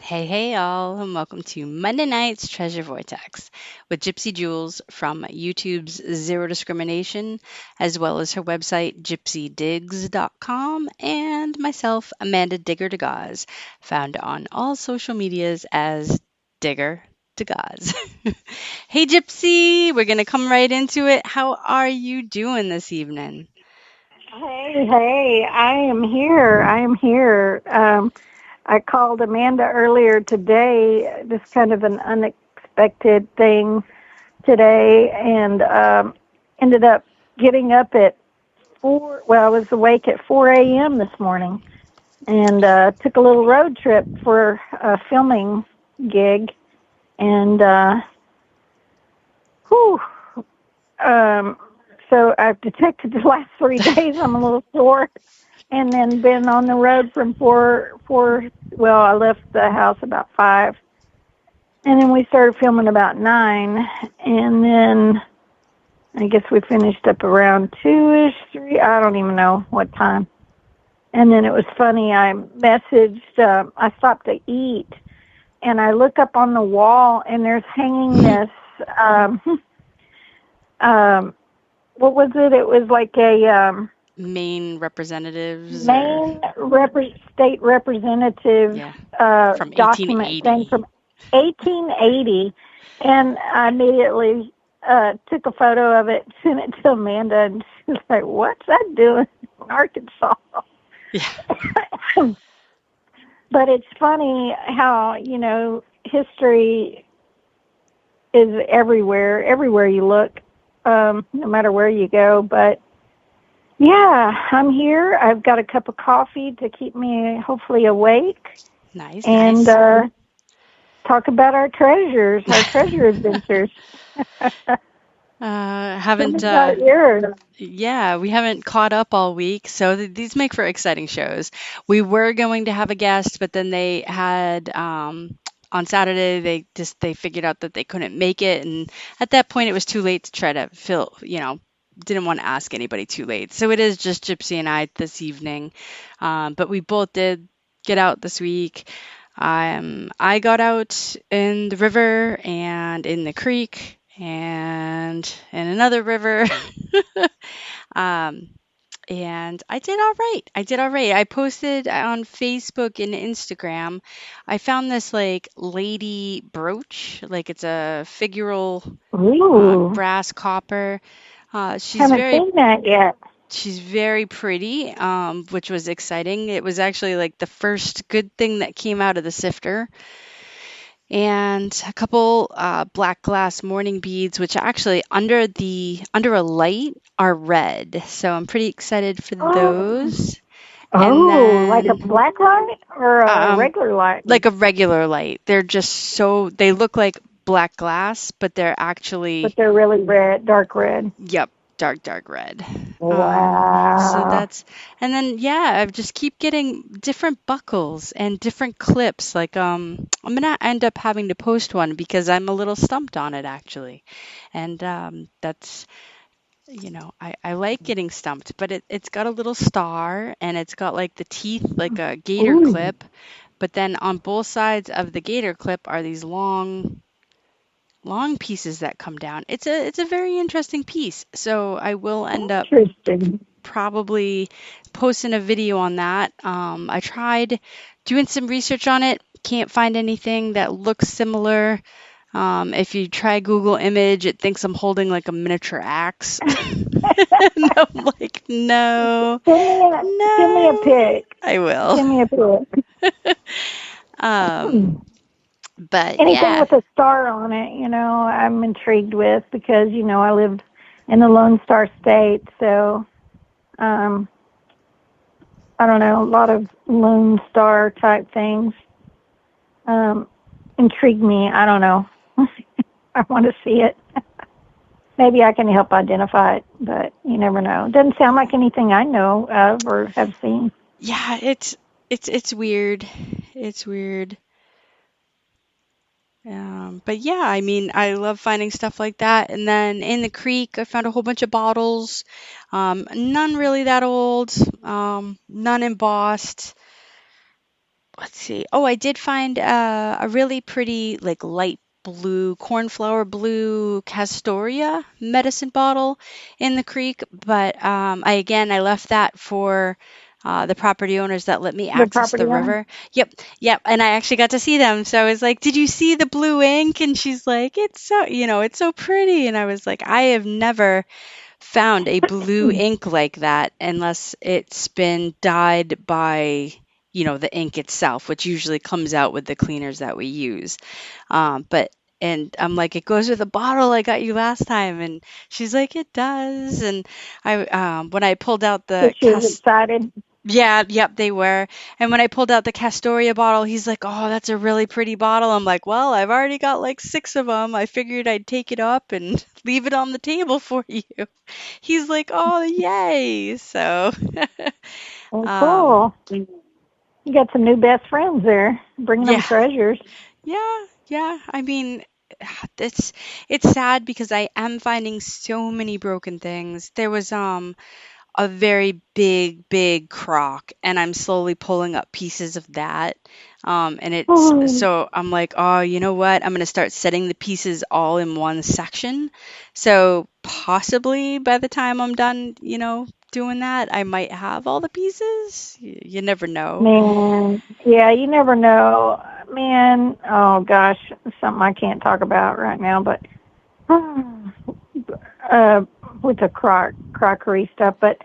Hey, y'all, and welcome to Monday Night's Treasure Vortex with Gypsy Jules from YouTube's Zero Discrimination, as well as her website, gypsydigs.com, and myself, Amanda Digger Degaz, found on all social medias as Digger Degaz. Hey, Gypsy, we're going to come right into it. How are you doing this evening? Hey, I am here. I called Amanda earlier today, just kind of an unexpected thing today, and ended up getting up at 4. Well, I was awake at 4 a.m. this morning and took a little road trip for a filming gig. And, whew, um, so I've detected the last 3 days I'm a little sore. And then been on the road from four. Well, I left the house about 5, and then we started filming about 9, and then I guess we finished up around 2ish, 3. I don't even know what time. And then it was funny. I messaged. I stopped to eat, and I look up on the wall, and there's hanging this. Um, what was it? It was like a Maine representatives or, Maine state representative yeah, from document thing 1880. from 1880, and I immediately took a photo of it, sent it to Amanda, and she was like, "What's that doing in Arkansas?" Yeah. But it's funny how history is everywhere you look, no matter where you go. But yeah, I'm here. I've got a cup of coffee to keep me hopefully awake, Nice, and nice. talk about our treasure adventures. Tell me Haven't about yours. Yeah, we haven't caught up all week, so these make for exciting shows. We were going to have a guest, but then they had on Saturday they figured out that they couldn't make it, and at that point it was too late to try to didn't want to ask anybody too late. So it is just Gypsy and I this evening. But we both did get out this week. I got out in the river and in the creek and in another river. um, and I did all right. I did all right. I posted on Facebook and Instagram. I found this like lady brooch, like it's a figural Ooh, brass copper. She's haven't very seen that yet. She's very pretty, which was exciting. It was actually like the first good thing that came out of the sifter. And a couple black glass morning beads, which actually under a light are red. So I'm pretty excited for Oh, those. And oh, like a then black light or a um, regular light? like a regular light. They look like black glass, but they're But actually, they're really red, dark red. yep, dark red. So Wow. that's, and then yeah, I just keep getting different buckles and different clips. Like I'm gonna end up having to post one because I'm a little stumped on it actually. And that's, I like getting stumped, but it's got a little star and it's got like the teeth like a gator Ooh, clip, but then on both sides of the gator clip are these long pieces that come down. It's a very interesting piece. So I will end up interesting. probably posting a video on that. I tried doing some research on it, can't find anything that looks similar. If you try Google image, it thinks I'm holding like a miniature axe. And I'm like, no, Send me a no, pic. I will. Send me a pic. Um, but Anything yeah, with a star on it, I'm intrigued with because, I lived in the Lone Star State, so um, I don't know, a lot of Lone Star type things um, intrigue me. I don't know. I want to see it. Maybe I can help identify it, but you never know. It doesn't sound like anything I know of or have seen. yeah, it's weird. It's weird. But yeah, I mean, I love finding stuff like that. And then in the creek, I found a whole bunch of bottles. None really that old, none embossed. let's see. Oh, I did find a really pretty, like light blue, cornflower blue Castoria medicine bottle in the creek, but I left that for the property owners that let me The access property the owner? river. Yep, yep, and I actually got to see them. So I was like, "Did you see the blue ink?" And she's like, "It's so, it's so pretty." And I was like, "I have never found a blue ink like that unless it's been dyed by, the ink itself, which usually comes out with the cleaners that we use. But and I'm like, it goes with the bottle I got you last time, and she's like, it does. And I when I pulled out So the she was excited. yeah, yep, they were. And when I pulled out the Castoria bottle, he's like, "Oh, that's a really pretty bottle." I'm like, "Well, I've already got like six of them. I figured I'd take it up and leave it on the table for you." He's like, "Oh, yay!" So, Oh, um, cool. You got some new best friends there, bringing them yeah, treasures. yeah, yeah. I mean, it's it's sad because I am finding so many broken things. There was a very big crock, and I'm slowly pulling up pieces of that. And it's Oh, so I'm like, oh, you know what? I'm gonna start setting the pieces all in one section. So possibly by the time I'm done, doing that, I might have all the pieces. You never know. man. Yeah, you never know. Man, oh gosh, something I can't talk about right now, but uh, with the crockery stuff, but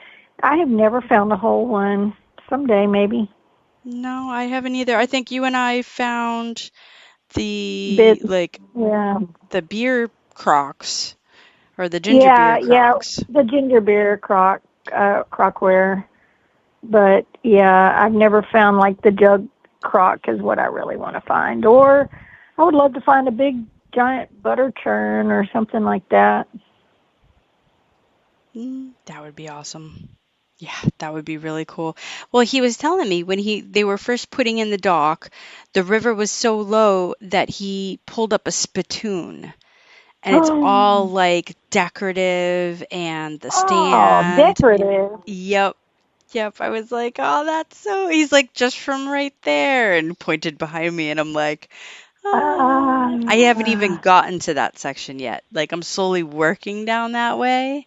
I have never found a whole one. Someday, maybe. No, I haven't either. I think you and I found Bit, like yeah. the beer crocks or the ginger Yeah, beer yeah, crocks. the ginger beer crockware. But yeah, I've never found like the jug crock is what I really want to find. Or I would love to find a big giant butter churn or something like that. That would be awesome. Yeah, that would be really cool. Well, he was telling me when they were first putting in the dock, the river was so low that he pulled up a spittoon, and it's all like decorative and the Oh, stand. decorative. Yep. Yep. I was like, "Oh, that's so." He's like, "Just from right there," and pointed behind me, and I'm like, "Ah." I haven't even Ah, gotten to that section yet. Like I'm slowly working down that way,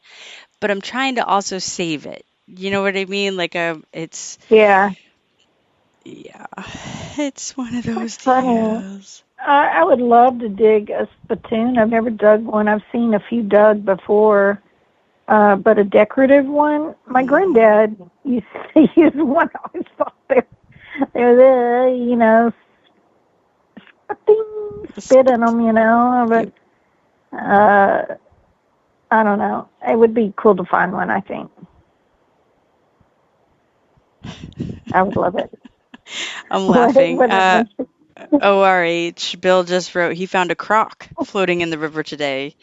but I'm trying to also save it. You know what I mean? Like yeah, yeah, it's one of that's those funny. deals. I would love to dig a spittoon. I've never dug one. I've seen a few dug before, but a decorative one. My Hmm. granddad used to use one. I always thought they were there, spit in them, Yep. but I don't know. It would be cool to find one, I think. I would love it. I'm What, laughing. what an ORH, Bill just wrote he found a croc floating in the river today.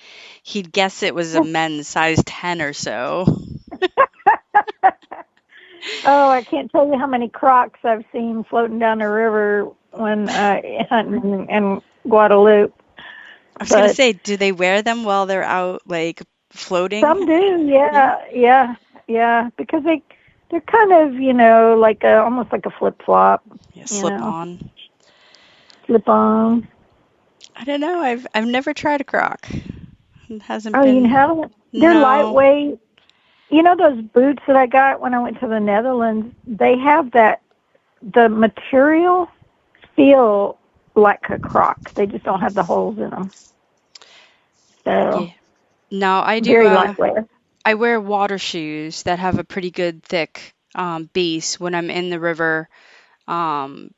He'd guess it was a men's size 10 or so. Oh, I can't tell you how many crocs I've seen floating down the river when hunting in Guadalupe. I was gonna But say, do they wear them while they're out like some floating? do, Yeah. yeah, because they're kind of, like almost like a flip flop, Yeah, you slip know, on. slip on. I don't know. I've never tried a croc. It hasn't Oh, you been. know, they're No. lightweight. You know those boots that I got when I went to the Netherlands? They have the material feel like a croc. They just don't have the holes in them. So Yeah. No, I do. very lightweight. I wear water shoes that have a pretty good thick base when I'm in the river um,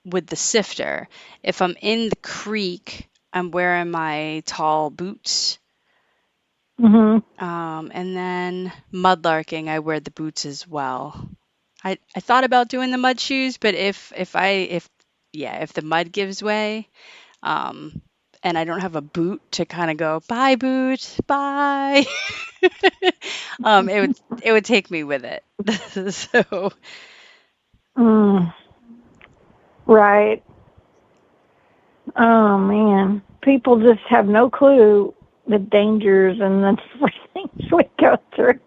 with the sifter. If I'm in the creek, I'm wearing my tall boots. Mhm. And then mudlarking, I wear the boots as well. I thought about doing the mud shoes, but if the mud gives way, um, and I don't have a boot to kind of go, bye boot, bye. It would take me with it. So Mm, right. Oh man, people just have no clue the dangers and the things we go through.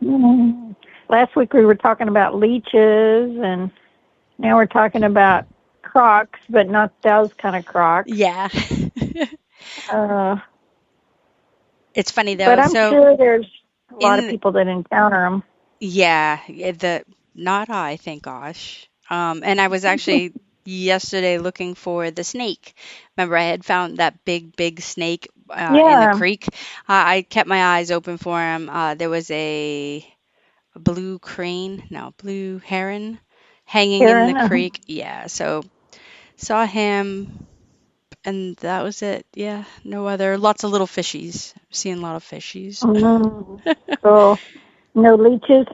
Mm. last week we were talking about leeches, and now we're talking about crocs, but not those kind of crocs. Yeah. Uh, It's funny but though. I'm So sure there's a lot of in people that encounter them. yeah, the not I, thank gosh. And I was actually yesterday looking for the snake. Remember, I had found that big snake in the Yeah, creek. I kept my eyes open for him. There was a blue crane, no, blue heron hanging in the Karen. creek. Yeah, so saw him, and that was it. Yeah, no other. Lots of little fishies. Seeing a lot of fishies. Mm, cool. No leeches.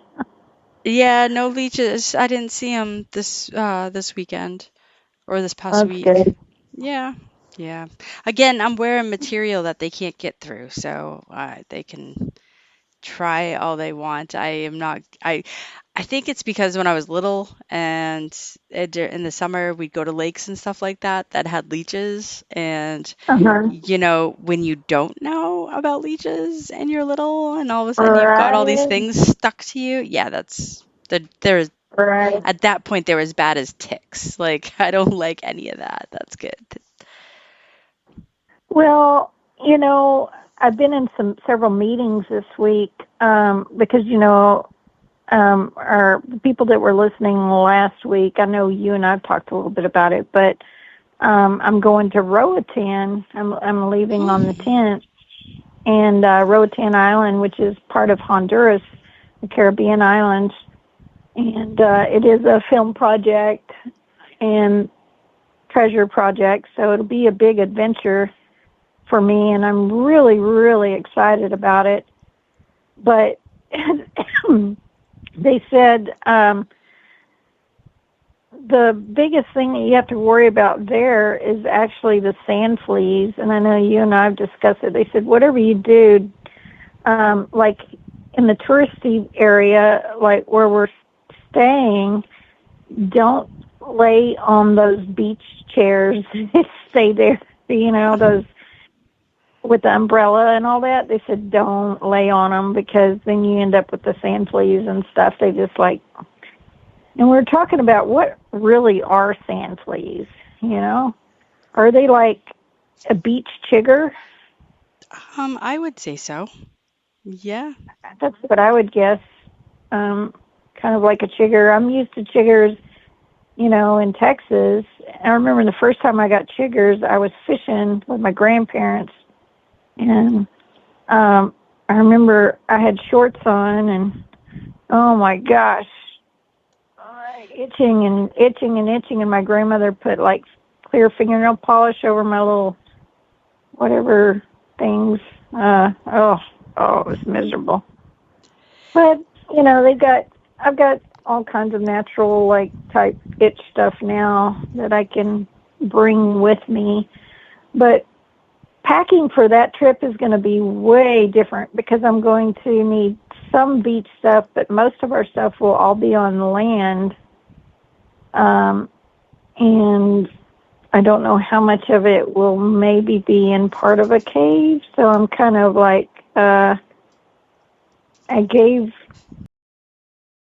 Yeah, no leeches. I didn't see them this weekend or this past That's week. good. Yeah, yeah. Again, I'm wearing material that they can't get through, so they can try all they want. I am not. I think it's because when I was little and in the summer we'd go to lakes and stuff like that that had leeches, and Uh-huh. when you don't know about leeches and you're little and all of a sudden you've got all these Right, things stuck to you, yeah, there's right. at that point they're as bad as ticks. Like I don't like any of that. That's good. Well, I've been in several meetings this week because our the people that were listening last week. I know you and I've talked a little bit about it, but I'm going to Roatan. I'm leaving on the Mm. 10th, and Roatan Island, which is part of Honduras, the Caribbean islands, and it is a film project and treasure project, so it'll be a big adventure for me, and I'm really, really excited about it. But they said the biggest thing that you have to worry about there is actually the sand fleas, and I know you and I have discussed it. They said whatever you do, like in the touristy area, like where we're staying, don't lay on those beach chairs. Stay there, those with the umbrella and all that. They said don't lay on them because then you end up with the sand fleas and stuff. They just like, and we're talking about what really are sand fleas, Are they like a beach chigger? I would say so. Yeah. That's what I would guess. Kind of like a chigger. I'm used to chiggers, in Texas. I remember the first time I got chiggers, I was fishing with my grandparents, and I remember I had shorts on, and oh my gosh, itching and itching and itching, and my grandmother put like clear fingernail polish over my little whatever things. It was miserable. But I've got all kinds of natural like type itch stuff now that I can bring with me. But packing for that trip is going to be way different because I'm going to need some beach stuff, but most of our stuff will all be on land. And I don't know how much of it will maybe be in part of a cave. So I'm kind of like, I gave